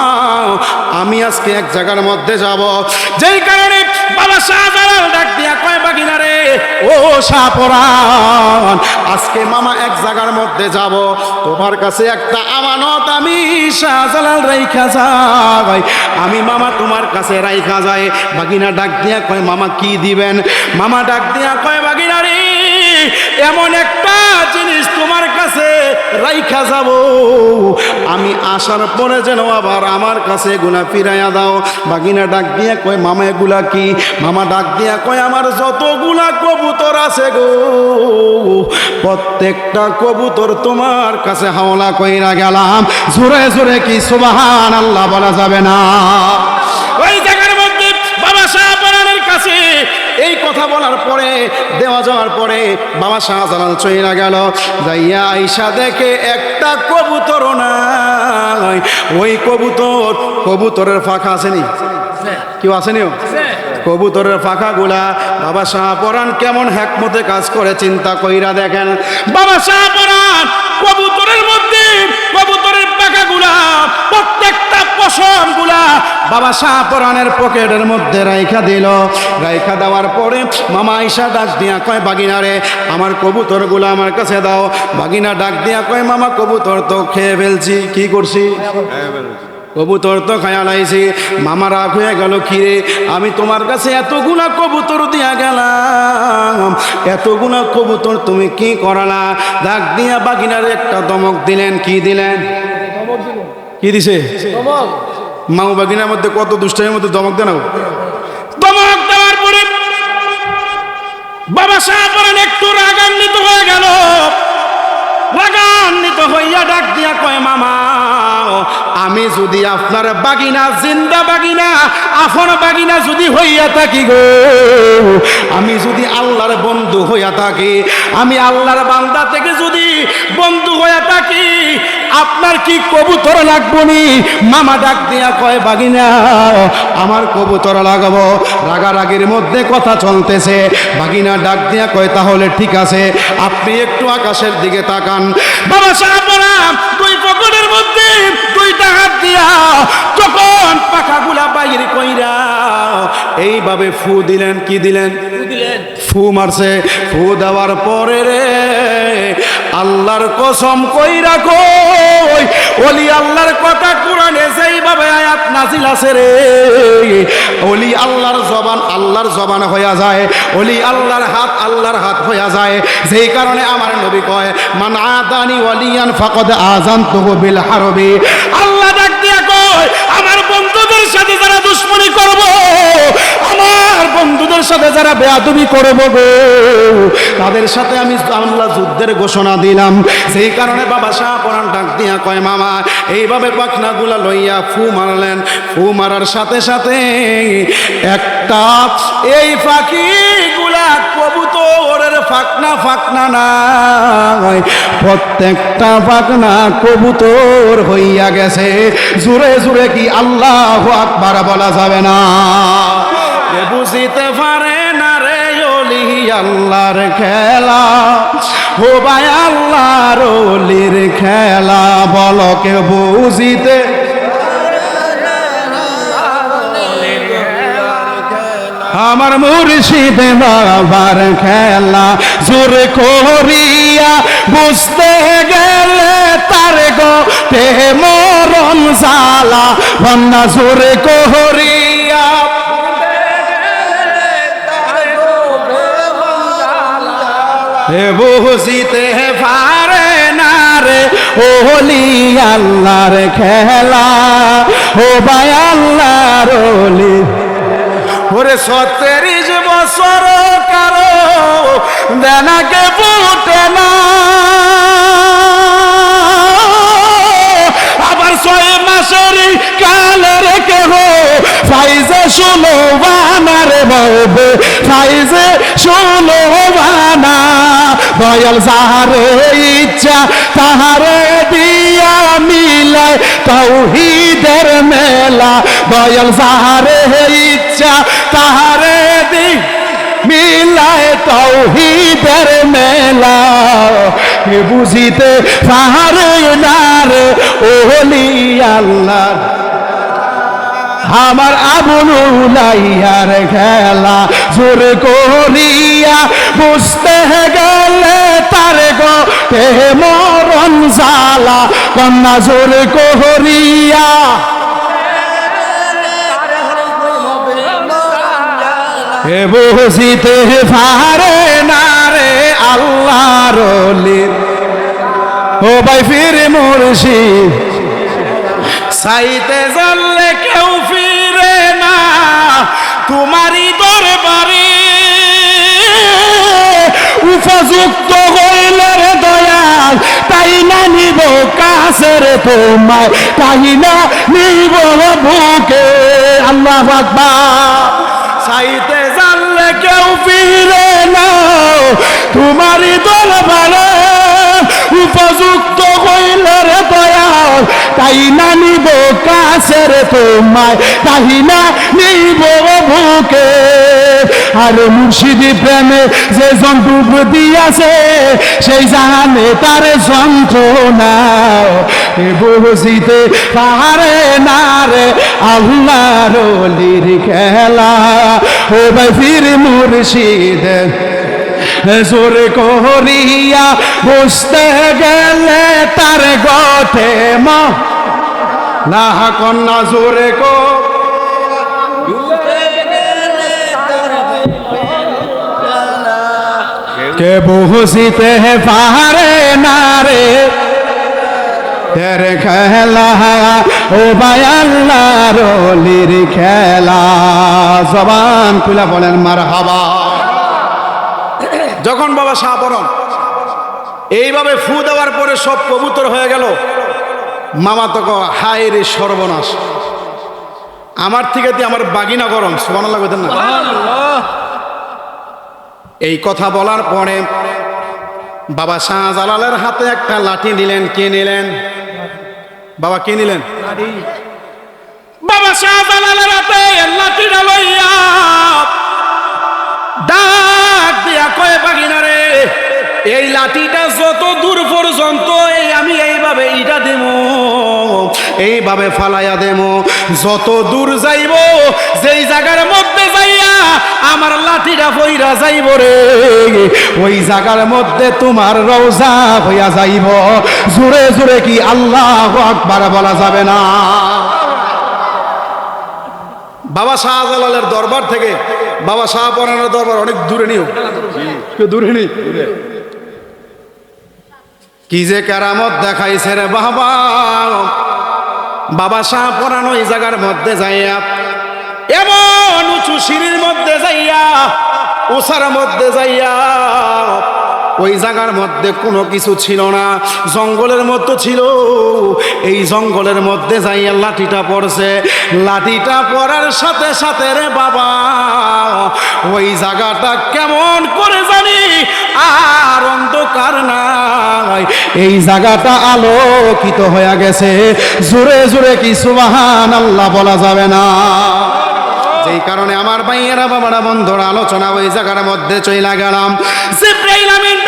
আমি আজকে এক জায়গার মধ্যে যাব। যেই কারণে বাবা শাহজালাল ডাক দিয়া কয়, বাগিনা রে ও শাহপরান, আজকে মামা এক জায়গার মধ্যে যাব, তোমার কাছে একটা আমানত আমি শাহজালাল রাইখা যাই, আমি মামা তোমার কাছে রাইখা যাই। বাগিনা ডাক দিয়া কয়, মামা কি দিবেন? মামা ডাক দিয়া কয়, বাগিনা রে এমন একটা জিনিস তোমার কাছে রাইখা যাব, আমি আসার পরে যেন আবার আমার কাছে এগুলা ফিরাইয়া দাও। বাগিনা ডাক দিয়া কয়, মামা এগুলা কি? মামা ডাক দিয়া কয়, আমার যতগুলা কবুতর আছে গো, প্রত্যেকটা কবুতর তোমার কাছে হাওলা কইরা গেলাম। জোরে জোরে কি সুবহানাল্লাহ বলা যাবে না? ওই জায়গার মধ্যে বাবা শাহপরানের কাছে এই কথা বলার পরে দেওয়া যাওয়ার পরে বাবা শাহজালাল চইলা গেল, যাইয়া আইসা দেখে একটা কবুতর নাই। ওই কবুতরের ফাঁকা আসেনি, কেউ আসেনি? কবুতরের ফাঁকাগুলা বাবা শাহপরাণ কেমন হ্যাকমতে কাজ করে চিন্তা কইরা দেখেন। বাবা শাহপরাণ কবুতরের মধ্যে কবুতরের পাখাগুলা প্রত্যেকটা পশমগুলা বাবা শাহপরাণের পকেটের মধ্যে রাইখা দিল। রাইখা দেওয়ার পরে মামা আইসা ডাক দিয়া কয়, বাগিনারে আমার কবুতরগুলা আমার কাছে দাও। বাগিনা ডাক দিয়া কয়, মামা কবুতর তো খেয়ে ফেলছি। কি করছি? কবুতর তো খায়া লাইছি। মামা রাগ হয়ে গেল, কিরে আমি তোমার কাছে এতগুলা কবুতর দিয়া গেলাম, এতগুলা কবুতর তুমি কি করালা? ডাক দিয়া বাগিনার একটা দমক দিলেন। কি দিলেন? কি দিছে? মামু বাগিনার মধ্যে কত দুষ্টাইয়ের মধ্যে দমক দেন। দমক দেওয়ার পরে বাবা শাহপরাণ একটু রাগান্বিত হয়ে গেল। রাগান্বিত হইয়া ডাক দিয়া কয়, মামা আমি যদি আপনার বাগিনা, জিন্দা বাগিনা, আফন বাগিনা যদি হইয়া থাকি গো, আমি যদি আল্লাহর বন্ধু হইয়া থাকি, আমি আল্লাহর বান্দা থেকে যদি বন্ধু হইয়া থাকি, আপনার কি কবুতর লাগবো নি? মামা ডাক দিয়া কয়, বাগিনা আমার কবুতর লাগাবো। রাগারাগির মধ্যে কথা চলতেছে। বাগিনা ডাক দিয়া কয়, তাহলে ঠিক আছে, আপনি একটু আকাশের দিকে তাকান। বাবা শাহপরাণ দুই পকেটের মধ্যে দুইটা হাত দিয়া যখন পাখাগুলা বাইরে কইরা এইভাবে ফু দিলেন। কি দিলেন? ফু মারছে। ফু দেওয়ার পরে রে আল্লাহর কসম কইরা কই, ওলি আল্লাহর কথা কোরআনে যেইভাবে আয়াত নাজিল আছে রে, ওলি আল্লাহর জবান আল্লাহর জবান হইয়া যায়, ওলি আল্লাহর হাত আল্লাহর হাত হইয়া যায়। যেই কারণে আমার নবী কয়, মান আদানি ওয়ালিয়ান ফাকাদ আযানতুহু বিল হারবি। আল্লাহ ডাক দিয়া কয়, আমার বন্ধুদের সাথে যারা দুশমনি করব, আমার বন্ধুদের সাথে যারা বেয়াদবি করব গো, তাদের সাথে আমি আল্লাহ যুদ্ধের ঘোষণা দিলাম। সেই কারণে বাবা শাহপরাণ ডাক দিয়া কয়, মামা এইভাবে পাখনাগুলা লইয়া ফু মারলেন। ফু মারার সাথে সাথে একটা এই পাখিগুলা কবুতরের ফাঁকনা নাই, প্রত্যেকটা ফাঁকনা কবুতর হইয়া গেছে। জোরে জোরে কি আল্লাহু আকবার বলা যাবে না? বুঝিতে পারে না রে ওলি আল্লাহর খেলা, ও ভাই আল্লাহর ওলির খেলা, বলো কে বুঝিতে? আমার মুর্শিদ বাবার খেলা জোর করিয়া বুঝতে গেলে তার গো তে মরণ জ্বালা, বন্যা জোর করিয়া বুঝিতে পারে না রে ওলি আল্লাহর খেলা, ও ভাই আল্লাহর ওলি। ওরে 36 বছর কারো দেনাকে ফুটে না, আবার 6 মাসের কালের কেহ ফাইজে শুনো বানারে বলবে, ফাইজে শুনো বানা। দয়াল যাহারে ইচ্ছা তাহারে দিয়া মিলায় তাওহীদের মেলা, দয়াল যাহারে ইচ্ছা তাহারে দি মিলায় তাওহীদের মেলা। বুঝিতে পারে না রে ওলি আল্লাহ আমার আবুলাইয়ার খেলা, জোর করিয়া বুঝতে গেলে তার গো তে মরণ জ্বালা, কন্যা জোর করিয়া বুঝিতে পারে না রে আল্লাহর ওলি। ও ভাই ফির মুর্শিদ সাইতে জানলে কেউ ফিরে না তোমারই দরবারে, উপযুক্ত হইলে রে দয়াল তাই না নিব কাছের তোমায়, তাই না নিব বুকে। আল্লাহু আকবার। চাইতে জানলে কেউ রে নাও তোমারই দরবারে উপযুক্ত হইলে রে দয়াল তাই না নিব কাছের তোমায় তাই না নিব বুকে আর মুর্শিদি প্রেমে যে যন্ত্র দিয়াছে সেই জানে তার যন্ত্রণা বুঝিতে পারে না রে আল্লাহর ওলির খেলা ও ভাই ফির মুর্শিদ জোর করিয়া বুঝতে গেলে তার গঠে মা না কন্যা জোরে কো কে বুঝিতে পারে না রে তেরে খেলা ও ভাই আল্লাহর ওলির খেলা জবান খুলে বলেন মারহাবা। যখন বাবা শাহপরণ এইভাবে ফু দেওয়ার পরে সব কবুতর হয়ে গেল, মামা তো হায় রে সর্বনাশ, আমার থেকে আমার বাগিনা গরম, সুবহানাল্লাহ কইতেন না। এই কথা বলার পরে বাবা শাহজালালের হাতে একটা লাঠি নিলেন। কে নিলেন? বাবা কে নিলেন? বাবা শাহজালালের হাতে লাঠিটা লইয়া ডাক দিয়া কয় বাগিনা রে, এই লাঠিটা যত দূর পর্যন্ত আমি এইভাবে ইটা দেব, এইভাবে ফালাইয়া দেব, যত দূর যাইব যেই জায়গার মধ্যে যাইয়া আমার লাঠিটা পইরা যাইব রে, ওই জায়গার মধ্যে তোমার রওজা হইয়া যাইব। জোরে জোরে কি আল্লাহু আকবার বলা যাবে না? বাবা শাহজালালের দরবার থেকে বাবা শাহপরানের দরবার অনেক দূরে নিও, দূরে নেই। কি যে কেরামত দেখাইছে রে বাবা। বাবা শাহপরান ওই জায়গার মধ্যে যাইয়া এমন উঁচু সিঁড়ির মধ্যে যাইয়া উষার মধ্যে যাইয়া ওই জায়গার মধ্যে কোনো কিছু ছিল না, জঙ্গলের মতো ছিল। এই জঙ্গলের মধ্যে যাইয়া লাঠিটা পড়ছে। লাঠিটা পড়ার সাথে সাথে রে বাবা ওই জায়গাটা কেমন করে জানি আর অন্ধকার নাই, এই জায়গাটা আলোকিত হয়ে গেছে। জোরে জোরে কি সুবহানাল্লাহ বলা যাবে না? যেই কারণে আমার ভাইয়েরা বাবারা বন্ধুরা আলোচনা ওই জায়গার মধ্যে চইলা গেলাম। জিবরাইল আমিন